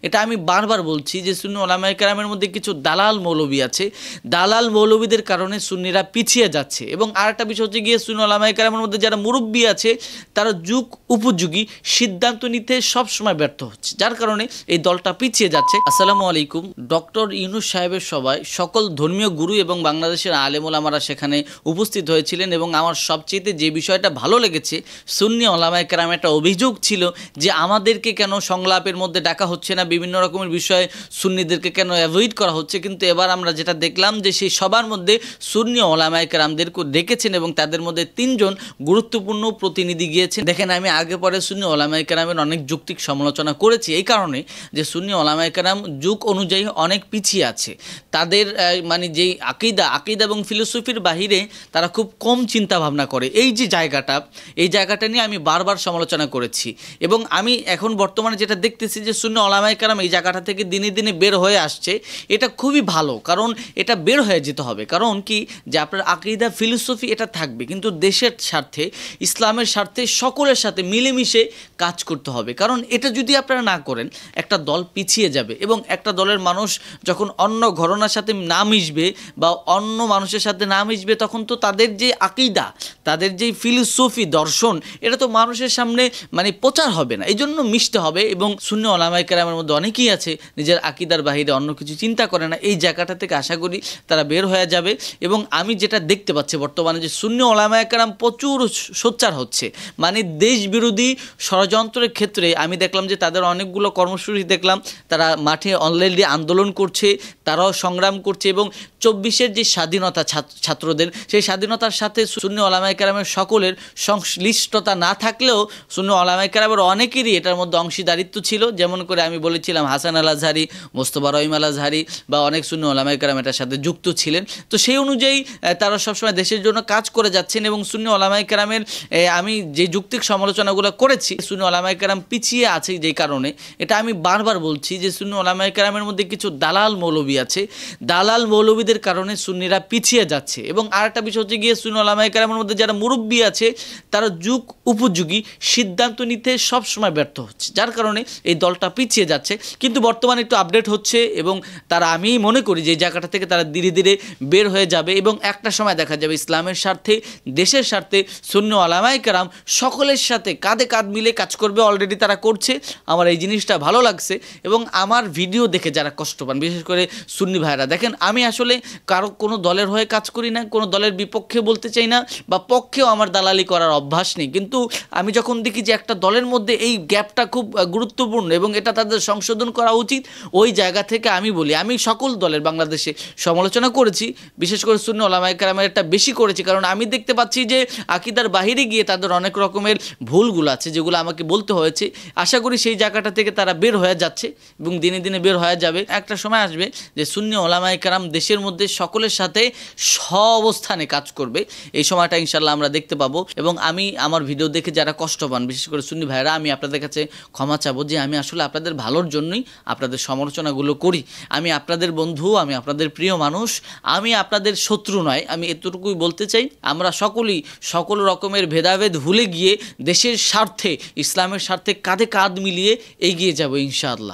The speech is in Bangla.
এটা আমি বারবার বলছি যে সুন্নি ওলামায়ে কেরামের মধ্যে কিছু দালাল মৌলবী আছে। দালাল মৌলবীদের কারণে সুন্নিরা পিছিয়ে যাচ্ছে। এবং আরেকটা বিষয় হচ্ছে গিয়ে সুন্নি ওলামায়ে কেরামের মধ্যে যারা মুরব্বী আছে তারা যুগ উপযোগী সিদ্ধান্ত নিতে সবসময় ব্যর্থ হচ্ছে, যার কারণে এই দলটা পিছিয়ে যাচ্ছে। আসসালামু আলাইকুম। ডক্টর ইউনূস সাহেবের সভায় সকল ধর্মীয় গুরু এবং বাংলাদেশের আলেম ওলামারা সেখানে উপস্থিত হয়েছিলেন। এবং আমার সবচেয়ে যে বিষয়টা ভালো লেগেছে, সুন্নি ওলামায়ে কেরামের একটা অভিযোগ ছিল যে আমাদেরকে কেন সংলাপের মধ্যে ডাকা হচ্ছে না, বিভিন্ন রকমের বিষয়ে সুন্নিদেরকে কেন অ্যাভয়েড করা হচ্ছে। কিন্তু এবার আমরা যেটা দেখলাম যে সেই সবার মধ্যে সুন্নি ওলামায়ে কেরামদেরকে ডেকেছেন এবং তাদের মধ্যে 3 জন গুরুত্বপূর্ণ প্রতিনিধি গিয়েছেন। দেখেন, আমি আগে পরে সুন্নি ওলামায়ে কেরামের অনেক যৌক্তিক সমালোচনা করেছি এই কারণে যে সুন্নি ওলামায়ে কেরাম যুগ অনুযায়ী অনেক পিছিয়ে আছে। তাদের মানে যেই আকিদা এবং ফিলোসফির বাহিরে তারা খুব কম চিন্তা ভাবনা করে। এই জায়গাটা নিয়ে আমি বারবার সমালোচনা করেছি। এবং আমি এখন বর্তমানে যেটা দেখতেছি যে সুন্নি ওলামায়ে কেরাম এই জায়গাটা থেকে দিনে দিনে বের হয়ে আসছে। এটা খুবই ভালো, কারণ এটা বের হয়ে যেতে হবে। কারণ কি যে আপনার আকিদা ফিলোসফি এটা থাকবে, কিন্তু দেশের স্বার্থে, ইসলামের স্বার্থে সকলের সাথে মিলেমিশে কাজ করতে হবে। কারণ এটা যদি আপনারা না করেন একটা দল পিছিয়ে যাবে। এবং একটা দলের মানুষ যখন অন্য ঘরানার সাথে না মিশবে বা অন্য মানুষের সাথে না মিশবে, তখন তো তাদের যে আকিদা, তাদের যে ফিলোসফি দর্শন, এটা তো মানুষের সামনে মানে প্রচার হবে না। এই জন্য মিশতে হবে। এবং সুন্নি ওলামায়ে কেরামের মধ্যে অনেকেই আছে নিজের আকিদার বাহিরে অন্য কিছু চিন্তা করে না। এই জায়গাটা থেকে আশা করি তারা বের হয়ে যাবে। এবং আমি যেটা দেখতে পাচ্ছি বর্তমানে যে সুন্নি ওলামায়ে কেরাম প্রচুর সোচ্চার হচ্ছে, মানে দেশ বিরোধী ষড়যন্ত্রের ক্ষেত্রে আমি দেখলাম যে তাদের অনেকগুলো কর্মসূচি দেখলাম, তারা মাঠে অনলাইনে আন্দোলন করছে, তারাও সংগ্রাম করছে। এবং 24-এর যে স্বাধীনতা ছাত্রদের, সেই স্বাধীনতার সাথে সুন্নি ওলামায়ে কেরামের সকলের সংশ্লিষ্টতা না থাকলেও সুন্নি ওলামায়ে কেরামের অনেকেরই এটার মধ্যে অংশীদারিত্ব ছিল। যেমন করে আমি বলেছিলাম হাসান আল আজহারি, মোস্তফা রহিম আল আজহারি বা অনেক সুন্নি ওলামায়ে কেরাম এটার সাথে যুক্ত ছিলেন। তো সেই অনুযায়ী তারা সবসময় দেশের জন্য কাজ করে যাচ্ছেন। এবং সুন্নি ওলামায়ে কেরামের আমি যে যৌক্তিক সমালোচনাগুলো করেছি, সুন্নি ওলামায়ে কেরাম পিছিয়ে আছে যেই কারণে, এটা আমি বারবার বলছি যে সুন্নি ওলামায়ে কেরামের মধ্যে কিছু দালাল মৌলবী আছে। দালাল মৌলবীদের কারণে সুন্নিরা পিছিয়ে যাচ্ছে। এবং আরেকটা বিষয় হচ্ছে গিয়ে সুন্নি ওলামায়ে কেরামের মধ্যে যারা মুরব্বী আছে তারা যুগ উপযোগী সিদ্ধান্ত নিতে সবসময় ব্যর্থ হচ্ছে, যার কারণে এই দলটা পিছিয়ে যাচ্ছে। কিন্তু বর্তমানে একটু আপডেট হচ্ছে এবং তারা, আমি মনে করি যে এই জায়গাটা থেকে তারা ধীরে ধীরে বের হয়ে যাবে। এবং একটা সময় দেখা যাবে ইসলামের স্বার্থে, দেশের স্বার্থে সুন্নি ওলামায়ে কেরাম সকলের সাথে কাঁধে কাঁধ মিলে কাজ করবে। অলরেডি তারা করছে। আমার এই জিনিসটা ভালো লাগছে। এবং আমার ভিডিও দেখে যারা কষ্ট পান, বিশেষ করে সুন্নি ভাইরা, দেখেন আমি আসলে কারো কোনো দলের হয়ে কাজ করি না, কোনো দলের বিপক্ষে বলতে চাই না, বা পক্ষেও আমার দালালি করার অভ্যাস নেই। কিন্তু আমি যখন দেখি যে একটা দলের মধ্যে এই গ্যাপটা খুব গুরুত্বপূর্ণ এবং এটা তাদের সংশোধন করা উচিত, ওই জায়গা থেকে আমি বলি। আমি সকল দলের বাংলাদেশে সমালোচনা করেছি, বিশেষ করে সুন্নি ওলামায়ে কেরামের একটা বেশি করেছি, কারণ আমি দেখতে পাচ্ছি যে আকিদার বাহিরে গিয়ে তাদের অনেক রকমের ভুলগুলো আছে যেগুলো আমাকে বলতে হয়েছে। আশা করি সেই জায়গাটা থেকে তারা বের হয়ে যাচ্ছে এবং দিনে দিনে বের হয়ে যাবে। একটা সময় আসবে যে সুন্নি ওলামায়ে কেরাম দেশের মধ্যে সকলের সাথে অবস্থানে কাজ করবে। এই সময়টা ইনশাল্লাহ আমরা দেখতে পাবো। এবং আমি আমার ভিডিও দেখে যারা কষ্ট পান, বিশেষ করে সুন্নি ভাইরা, আমি আপনাদের কাছে ক্ষমা চাবো যে আমি আসলে আপনাদের ভালোর জন্যই আপনাদের সমালোচনাগুলো করি। আমি আপনাদের বন্ধু, আমি আপনাদের প্রিয় মানুষ, আমি আপনাদের শত্রু নয়। আমি এতটুকুই বলতে চাই, আমরা সকলেই সকল রকমের ভেদাভেদ ভুলে গিয়ে দেশের স্বার্থে, ইসলামের স্বার্থে কাঁধে কাঁধ মিলিয়ে এগিয়ে যাব ইনশাআল্লাহ।